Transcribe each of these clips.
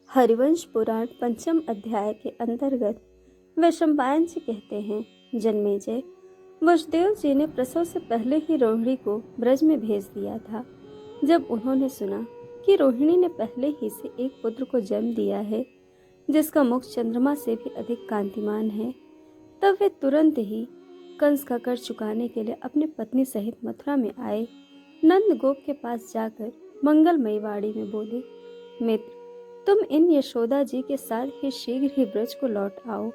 हरिवंश पुराण पंचम अध्याय के अंतर्गत वैशंपायन जी कहते हैं, जन्मेजय, वसुदेव जी ने प्रसव से पहले ही रोहिणी को ब्रज में भेज दिया था। जब उन्होंने सुना कि रोहिणी ने पहले ही से एक पुत्र को जन्म दिया है जिसका मुख चंद्रमा से भी अधिक कांतिमान है, तब वे तुरंत ही कंस का कर चुकाने के लिए अपनी पत्नी सहित मथुरा में आए। नंद गोप के पास जाकर मंगलमयी वाणी में बोले, मित्र, तुम इन यशोदा जी के साथ ही शीघ्र ही ब्रज को लौट आओ।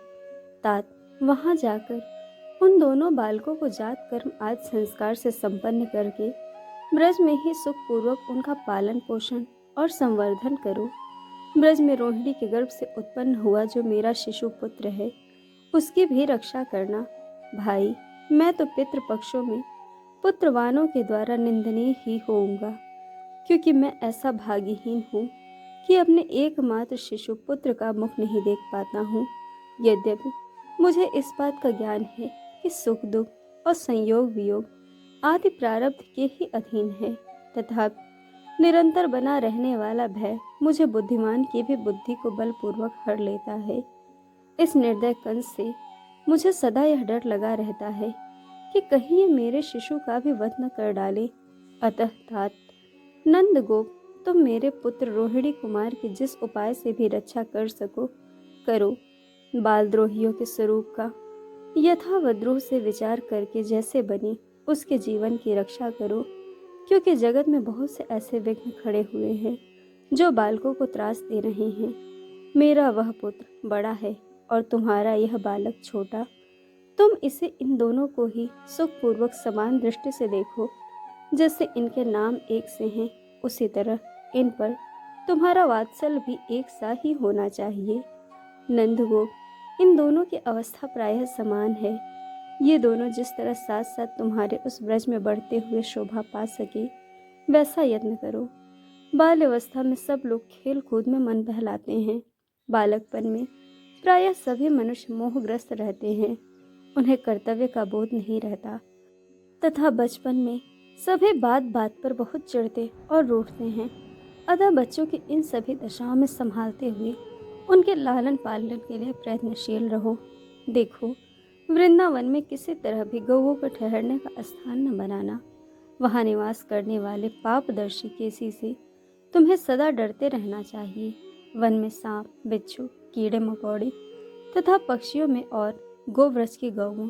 तात वहां जाकर उन दोनों बालकों को जात कर्म आदि संस्कार से संपन्न करके ब्रज में ही सुखपूर्वक उनका पालन पोषण और संवर्धन करो। ब्रज में रोहिणी के गर्भ से उत्पन्न हुआ जो मेरा शिशु पुत्र है, उसकी भी रक्षा करना। भाई, मैं तो पितृपक्षों में पुत्रवानों के द्वारा निंदनीय ही होऊंगा, क्योंकि मैं ऐसा भाग्यहीन हूँ कि अपने एकमात्र शिशु पुत्र का मुख नहीं देख पाता हूँ। यद्यपि मुझे इस बात का ज्ञान है कि सुख दुख और संयोग वियोग आदि प्रारब्ध के ही अधीन है, तथापि निरंतर बना रहने वाला भय मुझे बुद्धिमान की भी बुद्धि को बलपूर्वक हर लेता है। इस निर्दय कंस से मुझे सदा यह डर लगा रहता है कि कहीं ये मेरे शिशु का भी वध न कर डाले। अतः तात नंद गोप, तुम मेरे पुत्र रोहिणी कुमार की जिस उपाय से भी रक्षा कर सको करो। बालद्रोहियों के स्वरूप का यथावद्रूह से विचार करके जैसे बने उसके जीवन की रक्षा करो, क्योंकि जगत में बहुत से ऐसे विघ्न खड़े हुए हैं जो बालकों को त्रास दे रहे हैं। मेरा वह पुत्र बड़ा है और तुम्हारा यह बालक छोटा। तुम इसे इन दोनों को ही सुखपूर्वक समान दृष्टि से देखो। जैसे इनके नाम एक से हैं, उसी तरह इन पर तुम्हारा वात्सल्य भी एक सा ही होना चाहिए। नंदगोप, इन दोनों की अवस्था प्रायः समान है। ये दोनों जिस तरह साथ साथ तुम्हारे उस ब्रज में बढ़ते हुए शोभा पा सके, वैसा यत्न करो। बाल अवस्था में सब लोग खेल कूद में मन बहलाते हैं। बालकपन में प्रायः सभी मनुष्य मोहग्रस्त रहते हैं, उन्हें कर्तव्य का बोध नहीं रहता, तथा बचपन में सभी बात बात पर बहुत चिढ़ते और रूठते हैं। अतः बच्चों की इन सभी दशाओं में संभालते हुए उनके लालन पालन के लिए प्रयत्नशील रहो। देखो, वृंदावन में किसी तरह भी गौओं को ठहरने का स्थान न बनाना। वहाँ निवास करने वाले पापदर्शी केसी से तुम्हें सदा डरते रहना चाहिए। वन में सांप, बिच्छू, कीड़े मकोड़े तथा पक्षियों में और गोव्रज की गौओं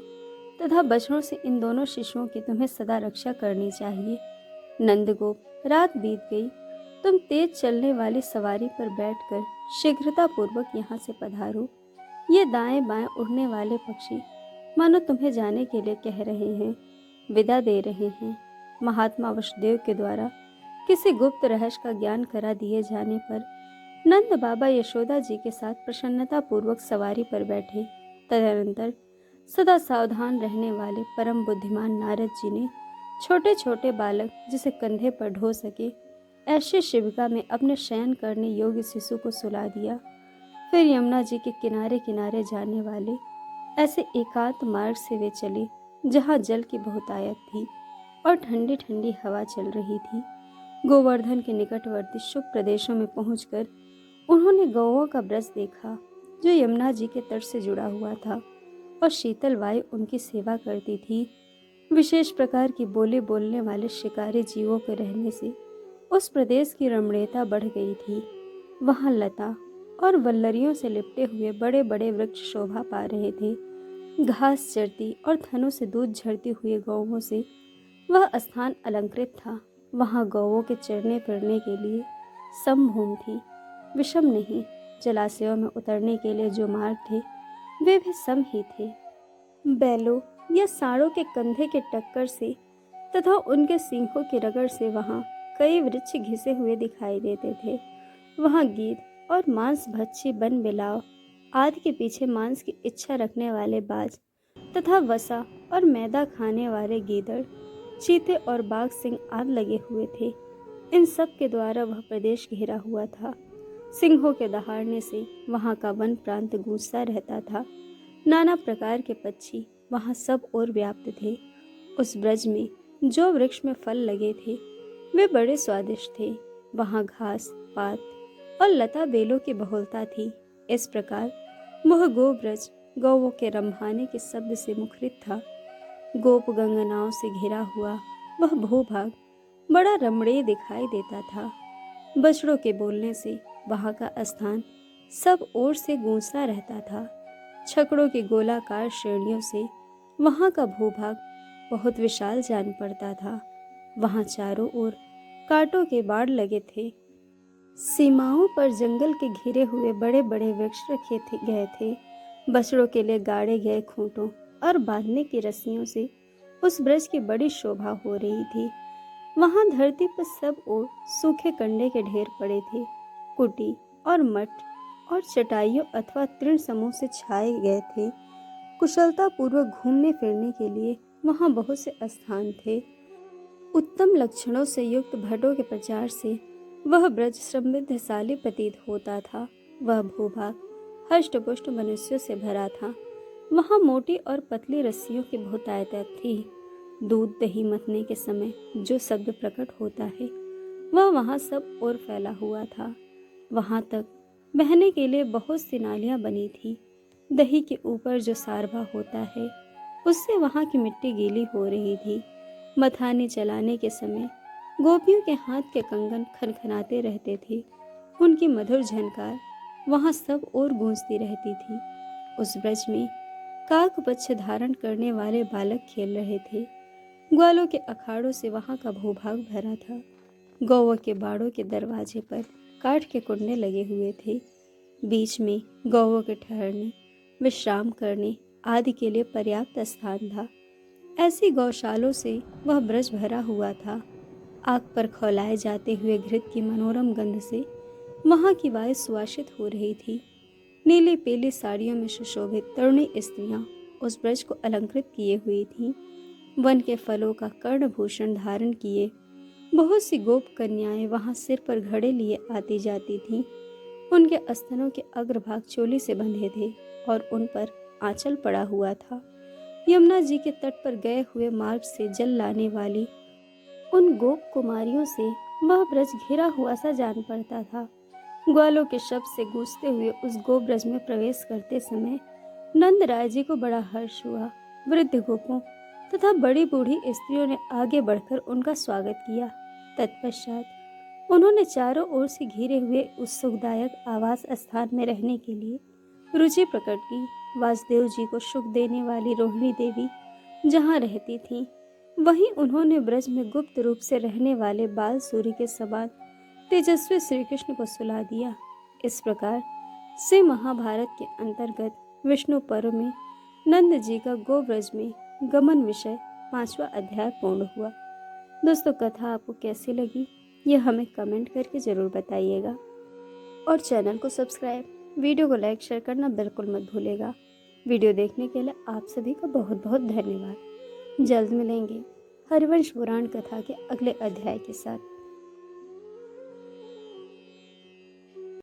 तथा बछड़ों से इन दोनों शिशुओं की तुम्हें सदा रक्षा करनी चाहिए। नंदगोप, रात बीत गई, तुम तेज चलने वाली सवारी पर बैठकर शीघ्रता पूर्वक यहाँ से पधारो। ये दाएं बाएं उड़ने वाले पक्षी मानो तुम्हें जाने के लिए कह रहे हैं, विदा दे रहे हैं। महात्मा वसुदेव के द्वारा किसी गुप्त रहस्य का ज्ञान करा दिए जाने पर नंद बाबा यशोदा जी के साथ प्रसन्नता पूर्वक सवारी पर बैठे। तदनंतर सदा सावधान रहने वाले परम बुद्धिमान नारद जी ने छोटे छोटे बालक जिसे कंधे पर ढो सके ऐसे शिविका में अपने शयन करने योग्य शिशु को सुला दिया। फिर यमुना जी के किनारे किनारे जाने वाले ऐसे एकांत मार्ग से वे चले जहाँ जल की बहुतायत थी और ठंडी ठंडी हवा चल रही थी। गोवर्धन के निकटवर्ती शुभ प्रदेशों में पहुंचकर उन्होंने गौओं का ब्रज देखा जो यमुना जी के तट से जुड़ा हुआ था और शीतल वायु उनकी सेवा करती थी। विशेष प्रकार की बोली बोलने वाले शिकारी जीवों के रहने से उस प्रदेश की रमणीयता बढ़ गई थी। वहाँ लता और वल्लरियों से लिपटे हुए बड़े बड़े वृक्ष शोभा पा रहे थे। घास चरती और थनों से दूध झरती हुए गौओं से वह स्थान अलंकृत था। वहाँ गौओं के चरने फिरने के लिए समभूमि थी, विषम नहीं। जलाशयों में उतरने के लिए जो मार्ग थे वे भी सम ही थे। बैलों या सांडों के कंधे के टक्कर से तथा उनके सींगों की रगड़ से वहाँ कई वृक्ष घिसे हुए दिखाई देते थे। वहाँ गीध और मांस भक्षी बन बिलाव आदि के पीछे मांस की इच्छा रखने वाले बाज तथा वसा और मैदा खाने वाले गीदड़, चीते और बाघ सिंह आदि लगे हुए थे। इन सब के द्वारा वह प्रदेश घिरा हुआ था। सिंहों के दहाड़ने से वहाँ का वन प्रांत गूंजता रहता था। नाना प्रकार के पक्षी वहाँ सब ओर व्याप्त थे। उस ब्रज में जो वृक्ष में फल लगे थे वे बड़े स्वादिष्ट थे। वहाँ घास पात और लता बेलों की बहुलता थी। इस प्रकार वह गोब्रज गौओं के रंभाने के शब्द से मुखरित था। गोप गंगनाओं से घिरा हुआ वह भूभाग बड़ा रमणीय दिखाई देता था। बछड़ों के बोलने से वहां का स्थान सब ओर से गूंजता रहता था। छकड़ों की गोलाकार श्रेणियों से वहां का भूभाग बहुत विशाल जान पड़ता था। वहां चारों ओर कांटों के बाड़ लगे थे। सीमाओं पर जंगल के घिरे हुए बड़े बड़े वृक्ष गए थे। बछड़ों के लिए गाड़े गए खूंटों और बांधने की रस्सियों से उस ब्रज की बड़ी शोभा हो रही थी। वहां धरती पर सब ओर सूखे कंडे के ढेर पड़े थे। कुटी और मठ और चटाइयों अथवा तृण समूह से छाए गए थे। कुशलता पूर्वक घूमने फिरने के लिए वहां बहुत से स्थान थे। उत्तम लक्षणों से युक्त भट्टों के प्रचार से वह ब्रज समृद्धशाली प्रतीत होता था। वह भूभाग हष्टपुष्ट मनुष्यों से भरा था। वहां मोटी और पतली रस्सियों की बहुतायत थी। दूध दही मथने के समय जो शब्द प्रकट होता है वह वहां सब ओर फैला हुआ था। वहां तक बहने के लिए बहुत सी नालियां बनी थी। दही के ऊपर जो सारभा होता है उससे वहां की मिट्टी गीली हो रही थी। मथानी चलाने के समय गोपियों के हाथ के कंगन खनखनाते रहते थे। उनकी मधुर झनकार वहां सब ओर गूंजती रहती थी। उस ब्रज में काक बच्च धारण करने वाले बालक खेल रहे थे। ग्वालों के अखाड़ों से वहां का भूभाग भरा था। गौओं के बाड़ों के दरवाजे पर काठ के कुंडे लगे हुए थे। बीच में गौओं के ठहरने, विश्राम करने आदि के लिए पर्याप्त स्थान था। ऐसी गौशालों से वह ब्रज भरा हुआ था। आग पर खौलाए जाते हुए घृत की मनोरम गंध से वहां की वायु सुवासित हो रही थी। नीली पीली साड़ियों में सुशोभित तरुणी स्त्रियां उस ब्रज को अलंकृत किए हुई थीं। वन के फलों का कर्णभूषण धारण किए बहुत सी गोप कन्याएं वहां सिर पर घड़े लिए आती जाती थीं। उनके स्तनों के अग्रभाग चोली से बंधे थे और उन पर आंचल पड़ा हुआ था। यमुना जी के तट पर गए हुए मार्ग से जल लाने वाली उन गोप कुमारियों से वह ब्रज घिरा हुआ सा जान पड़ता था। ग्वालों के शब्द से गूंजते हुए उस गोप ब्रज में प्रवेश करते समय नंद राय जी को बड़ा हर्ष हुआ। वृद्ध गोपों तथा बड़ी बूढ़ी स्त्रियों ने आगे बढ़कर उनका स्वागत किया। तत्पश्चात उन्होंने चारों ओर से घिरे हुए उस सुखदायक आवास स्थान में रहने के लिए रुचि प्रकट की। वासुदेव जी को सुख देने वाली रोहिणी देवी जहाँ रहती थीं, वहीं उन्होंने ब्रज में गुप्त रूप से रहने वाले बाल सूर्य के समान तेजस्वी श्री कृष्ण को सुला दिया। इस प्रकार से महाभारत के अंतर्गत विष्णु पर्व में नंद जी का गोव्रज में गमन विषय 5वां अध्याय पूर्ण हुआ। दोस्तों, कथा आपको कैसी लगी यह हमें कमेंट करके ज़रूर बताइएगा और चैनल को सब्सक्राइब, वीडियो को लाइक शेयर करना बिल्कुल मत भूलेगा। वीडियो देखने के लिए आप सभी का बहुत बहुत धन्यवाद। जल्द मिलेंगे हरिवंश पुराण कथा के अगले अध्याय के साथ।